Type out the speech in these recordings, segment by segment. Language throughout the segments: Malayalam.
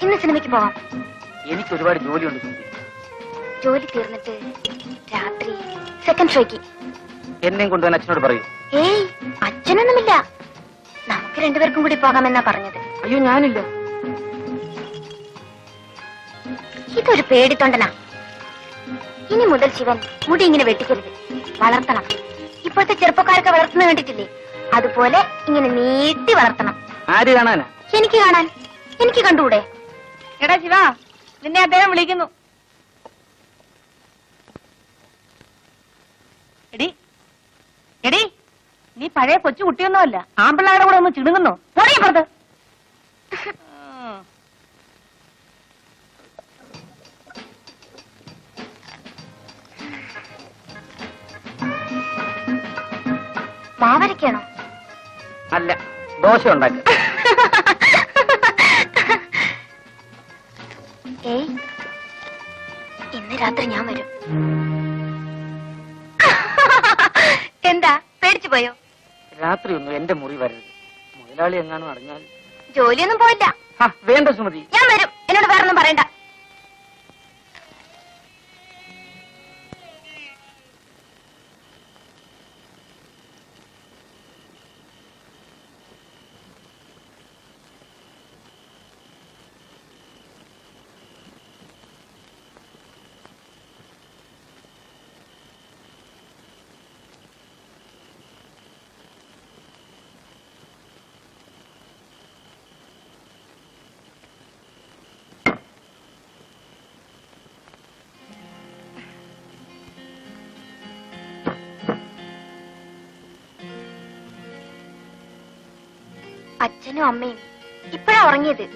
ഇന്ന് സിനിമയ്ക്ക് പോവാം. എനിക്ക് ഒരുപാട് ജോലിയുണ്ട്. ജോലി തീർന്നിട്ട് രാത്രി സെക്കൻഡ് ഷോയ്ക്ക് എന്നെയും കൊണ്ടുപോകാൻ അച്ഛനോട് പറയൂ. ഏയ്, അച്ഛനൊന്നുമില്ല. നമുക്ക് രണ്ടുപേർക്കും കൂടി പോകാമെന്നാ പറഞ്ഞത്. അയ്യോ, ഞാനില്ല. ഇതൊരു പേടിത്തൊണ്ടനാ. ഇനി മുതൽ ശിവൻ മുടി ഇങ്ങനെ വെട്ടിക്കരുത്, വളർത്തണം. ഇപ്പോഴത്തെ ചെറുപ്പക്കാരൊക്കെ വളർത്തുന്ന കണ്ടിട്ടില്ലേ, അതുപോലെ ഇങ്ങനെ നീട്ടി വളർത്തണം. ആര് കാണാനാ? എനിക്ക് കാണാൻ. എനിക്ക് കണ്ടുകൂടെ? എടാ ശിവ, നിന്നെ അദ്ദേഹം വിളിക്കുന്നു. എടി എടി, നീ പഴയ കൊച്ചു കുട്ടിയൊന്നുമല്ല. ആമ്പിള്ളാരുടെ കൂടെ ഒന്ന് ചിടുങ്ങുന്നു. പോടീപ്പുറത്ത്. മാവരയ്ക്കാണോ? അല്ല, ദോശ ഉണ്ടാക്കുക. ഏയ്, ഇന്ന് രാത്രി ഞാൻ വരും. എന്താ, പേടിച്ചു പോയോ? രാത്രി ഒന്നും എന്റെ മുറി വരരുത്. മുതലാളി എങ്ങാനും അറിഞ്ഞാൽ. ജോലിയൊന്നും പോയില്ല. വേണ്ട സുമതി, ഞാൻ വരും. എന്നോട് വേറൊന്നും പറയണ്ട. അച്ഛനും അമ്മയും ഇപ്പഴാ ഉറങ്ങിയത്.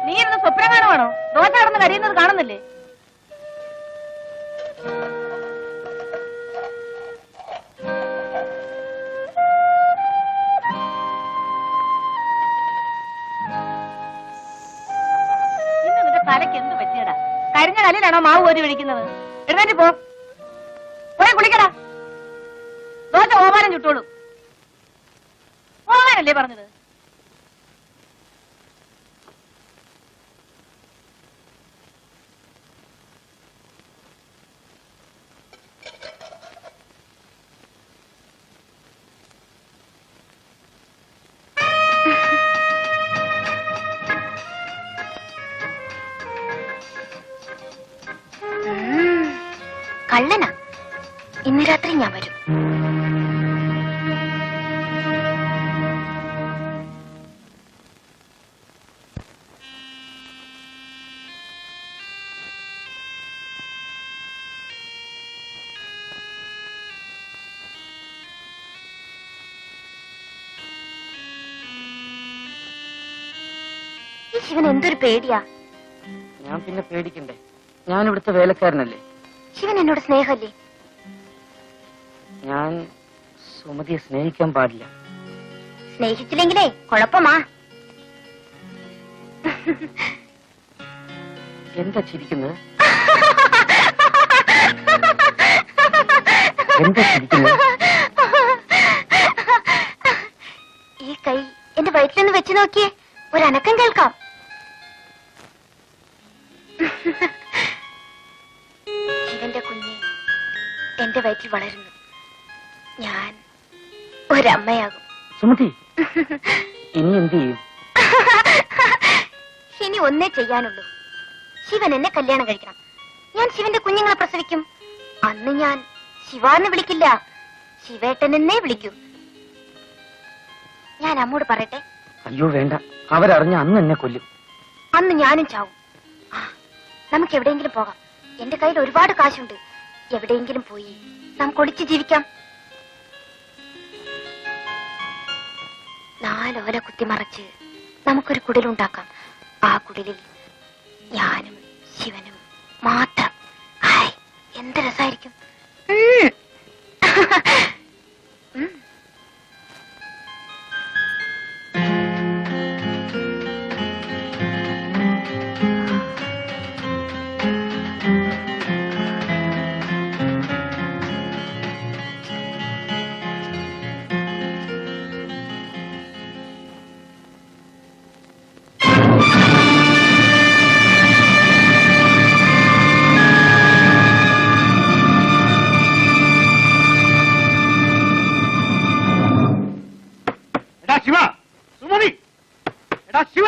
നീ ഇരുന്ന് സ്വപ്നം കാണുവാണോ? ദോശ കിടന്ന് കരിയുന്നത് കാണുന്നില്ലേ? ഇന്ന് നിന്റെ തലയ്ക്ക് എന്ത് പറ്റിയടാ? കരിഞ്ഞ കല്ലിലാണോ മാവ് കോരി ഒഴിക്കുന്നത്? എഴുന്നേറ്റ് പോ, പോയി കുളിക്കടാ. ദോശ ഓമാനം ചുട്ടോളൂ. ഓമാനല്ലേ പറഞ്ഞത്? കള്ളനാ. ഇന്ന് രാത്രി ഞാൻ വരും. ഈ ശിവൻ എന്തൊരു പേടിയാ. ഞാൻ പിന്നെ പേടിക്കണ്ടേ? ഞാൻ ഇവിടുത്തെ വേലക്കാരനല്ലേ. ശിവൻ എന്നോട് സ്നേഹല്ലേ? ഞാൻ സുമതിയെ സ്നേഹിക്കാൻ പാടില്ല. സ്നേഹിച്ചില്ലെങ്കിലേ കുഴപ്പമാ. എന്താ ചിരിക്കുന്നത്? എന്താ ചിരിക്കുന്നത്? ഈ കൈ എന്റെ വയറ്റിലൊന്ന് വെച്ച് നോക്കിയേ. ഒരനക്കം കേൾക്കാം. ശിവന്റെ കുഞ്ഞ് എന്റെ വയറ്റിൽ വളരുന്നു. ഞാൻ ഒരമ്മയാകും. സുമതി, ഇനി എന്ത് ചെയ്യും? ഇനി ഒന്നേ ചെയ്യാനുള്ളൂ. ശിവൻ എന്നെ കല്യാണം കഴിക്കണം. ഞാൻ ശിവന്റെ കുഞ്ഞുങ്ങളെ പ്രസവിക്കും. അന്ന് ഞാൻ ശിവാന്ന് വിളിക്കില്ല, ശിവേട്ടൻ എന്നേ വിളിക്കൂ. ഞാൻ അമ്മോട് പറയട്ടെ? അയ്യോ വേണ്ട, അവരറിഞ്ഞ അന്ന് എന്നെ കൊല്ലും. അന്ന് ഞാനും ചാവും. നമുക്ക് എവിടെയെങ്കിലും പോകാം. എന്റെ കയ്യിൽ ഒരുപാട് കാശുണ്ട്. എവിടെയെങ്കിലും പോയി നമുക്ക് ഒളിച്ച് ജീവിക്കാം. 4 ഓല കുത്തിമറച്ച് നമുക്കൊരു കുടിലുണ്ടാക്കാം. ആ കുടിലിൽ ഞാനും ശിവനും മാത്രം. ഹായ്, എന്ത് രസായിരിക്കും. ശിവ, സുമതി, എടാ ശിവ.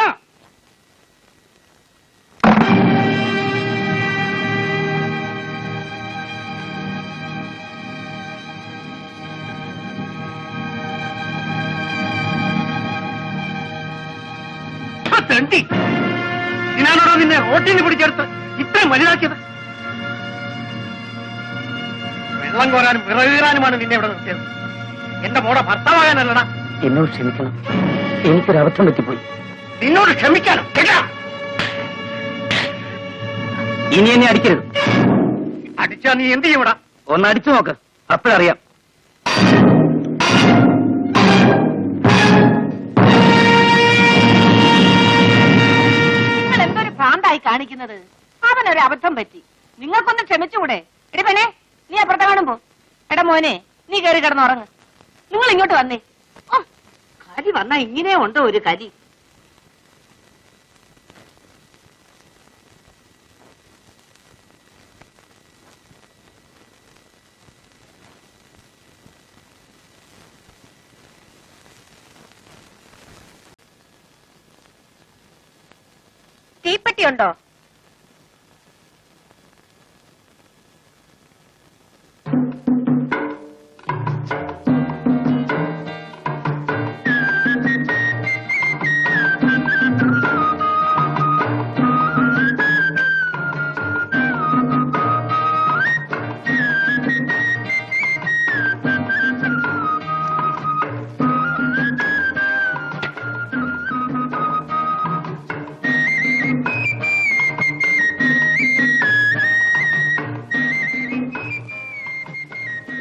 തെണ്ടി, ഇതിനാണോടോ നിന്നെ റോട്ടിന് പിടിച്ചെടുത്ത് ഇത്രയും വലുതാക്കിയത്? വെള്ളം കോരാനും വിറകീറാനുമാണ് നിന്നെ ഇവിടെ നിർത്തിയത്. എന്റെ മോടെ ഭർത്താവാകാനല്ലടാ. എന്നോട് ക്ഷമിക്കണം, എനിക്കൊരബദ്ധം പറ്റിപ്പോയി. നിന്നോട് ക്ഷമിക്കാനും ഇനി എന്നെ അടിക്കരുത്. അടിച്ചാ നീ എന്ത് ചെയ്യൂടാ? ഒന്ന് അടിച്ചു നോക്ക്, അപ്പോഴറിയാം. നിങ്ങൾ എന്തൊരു ഭ്രാന്തായി കാണിക്കുന്നത്? അവനൊരു അബദ്ധം പറ്റി, നിങ്ങൾക്കൊന്ന് ക്ഷമിച്ചുകൂടെ? എടി പെണ്ണേ, നീ അപ്പുറത്തെ കാണുമ്പോ. എടാ മോനെ, നീ കയറി കിടന്നുറങ്ങ്. നിങ്ങൾ ഇങ്ങോട്ട് വന്നേ. കലി വന്നാ ഇങ്ങനെ ഉണ്ടോ ഒരു കലി? തീപ്പെട്ടിയുണ്ടോ?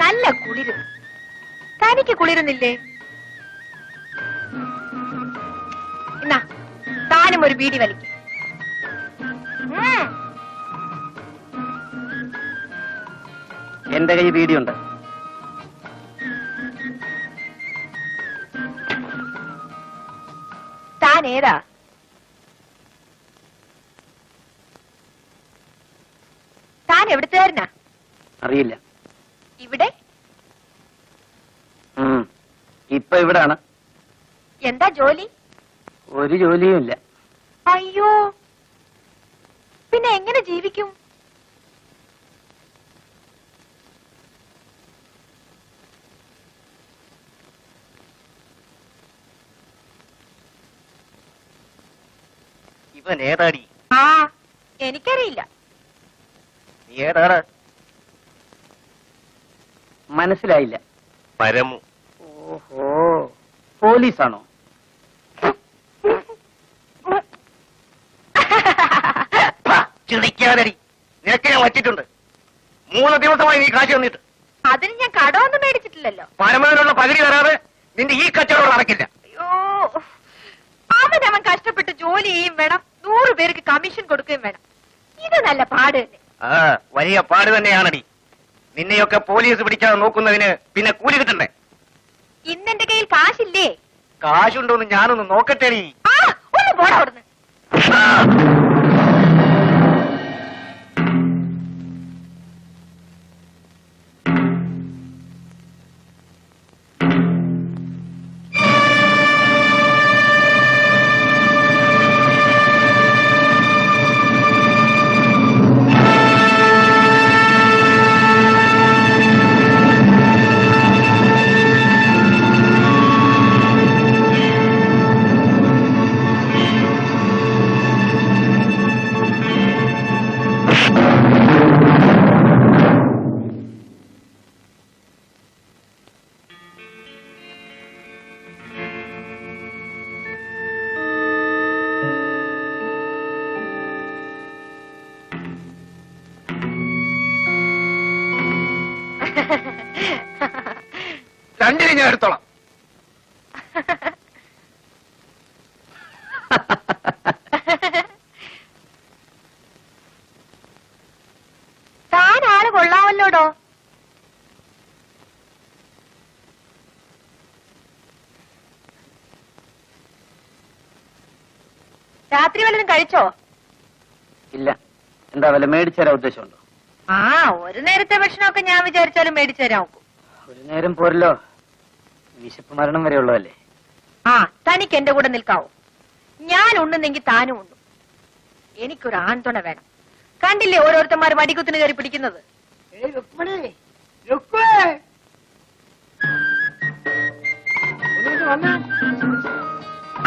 നല്ല കുളിര്. തനിക്ക് കുളിരുന്നില്ലേ? എന്നാ താനും ഒരു ബീഡി വലിക്കും. എന്റെ കൈ ബീഡിയുണ്ട്. താൻ ഏതാ? താൻ എവിടുത്തുകാരനാ? അറിയില്ല. ഇവിടെ? ഇപ്പൊ ഇവിടാണ്. എന്താ ജോലി? ഒരു ജോലിയും ഇല്ല. അയ്യോ, പിന്നെ എങ്ങനെ ജീവിക്കും? ഇവൻ ഏതാടി? ആ, എനിക്കറിയില്ല. നീ ഏതാണ്? മനസ്സിലായില്ല. പരമു. ഓഹോ, പോലീസാണോ? ചിരിക്കാതടി, നിനക്ക് ഞാൻ വച്ചിട്ടുണ്ട്. 3 ദിവസമായി നീ കാശ് തന്നിട്ട്. അതിന് ഞാൻ കടമൊന്നും മേടിച്ചിട്ടില്ലല്ലോ. പരമനുള്ള പകുതി തരാതെ നിന്റെ ഈ കച്ചവടം നടക്കില്ല. അയ്യോ, അവൻ കഷ്ടപ്പെട്ട് ജോലി ചെയ്യും വേണം, 100 പേർക്ക് കമ്മീഷൻ കൊടുക്കുകയും വേണം. ഇത് നല്ല പാട് തന്നെ. ആ, വലിയ പാട് തന്നെയാണടി. നിന്നെയൊക്കെ പോലീസ് പിടിക്കാതെ നോക്കുന്നതിന് പിന്നെ കൂലി കിട്ടണ്ടേ? ഇന്നെന്റെ കയ്യിൽ കാശില്ലേ? കാശുണ്ടോന്ന് ഞാനൊന്ന് നോക്കട്ടെ. ആ, ഒന്ന് പോടാ അവിടുന്ന്. രണ്ടിനെ ഞാൻ എടുത്തോളാം. താൻ ആള് കൊള്ളാമല്ലോടോ. രാത്രി വല്ലതും കഴിച്ചോ? ഇല്ല. എന്താ വല്ല മേടിച്ചു തരാൻ ഉദ്ദേശമുണ്ടോ? ആ, ഒരു നേരത്തെ ഭക്ഷണമൊക്കെ ഞാൻ വിചാരിച്ചാലും മേടിച്ചു തരാൻ നോക്കും. ഒരു നേരം പോരല്ലോ, വിശപ്പ് മരണം വരെ ഉള്ളതല്ലേ. ആ, തനിക്ക് എന്റെ കൂടെ നിൽക്കാവോ? ഞാൻ ഉണ്ണുന്നെങ്കിൽ താനും ഉണ്ണു. എനിക്കൊരു ആൺതുണ വേണം. കണ്ടില്ലേ ഓരോരുത്തന്മാർ വടികുത്തിന് കയറി പിടിക്കുന്നത്?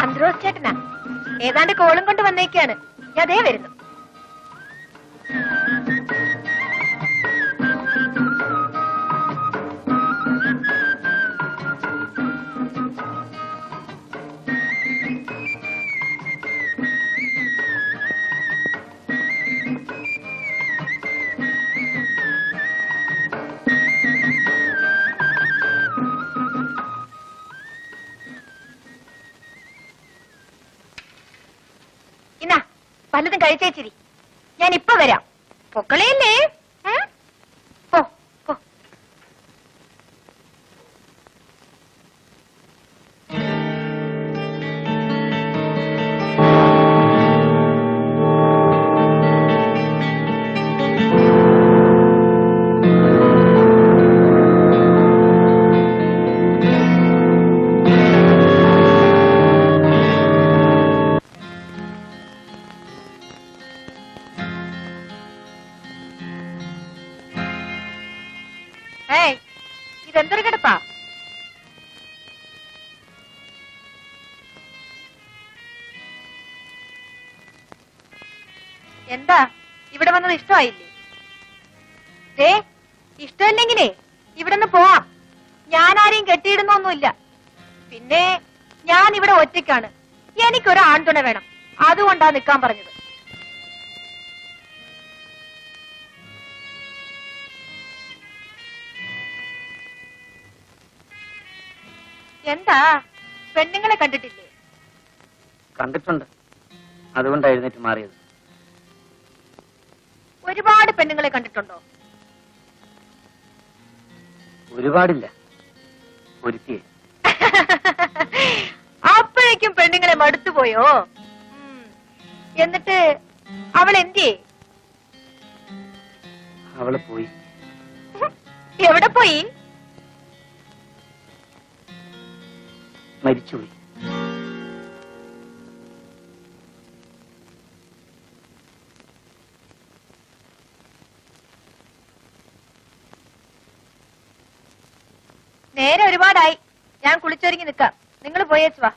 അന്ത്രോസ് ചേട്ടനാ, ഏതാണ്ട് കോളും കൊണ്ട് വന്നേക്കാണ്. ഞാൻ അതേ വരുന്നു. ഇന്നാ പലതും കഴിച്ചേച്ചിരി. ഞാൻ ഇപ്പൊ വരാം. പൊക്കളയല്ലേ? പോ പോ. ഏയ്, ഇതെന്തൊരു കിടപ്പാ? എന്താ ഇവിടെ വന്നത് ഇഷ്ടമായില്ലേ? ഇഷ്ടമല്ലെങ്കിലേ ഇവിടെ നിന്ന് പോവാം. ഞാൻ ആരെയും കെട്ടിയിടുന്നൊന്നുമില്ല. പിന്നെ ഞാൻ ഇവിടെ ഒറ്റയ്ക്കാണ്. എനിക്കൊരു ആൺതുണ വേണം. അതുകൊണ്ടാ നിൽക്കാൻ പറഞ്ഞത്. എന്താ, പെണ്ണുങ്ങളെ കണ്ടിട്ടില്ലേ? കണ്ടിട്ടുണ്ട്, അതുകൊണ്ട് എഴുന്നേറ്റ് മാറിയത്. ഒരുപാട് പെണ്ണുങ്ങളെ കണ്ടിട്ടുണ്ടോ? ഒരുപാടില്ല, ഒരുത്തിയെ. അപ്പോഴേക്കും പെണ്ണുങ്ങളെ മടുത്തുപോയോ? എന്നിട്ട് അവൾ എന്തിയേ? അവള് പോയി. എവിടെ പോയി? മരിച്ചുപോയി. നേരെ ഒരുപാടായി. ഞാൻ കുളിച്ചൊരുങ്ങി നിൽക്കാം. നിങ്ങൾ പോയേച്ചു വാ.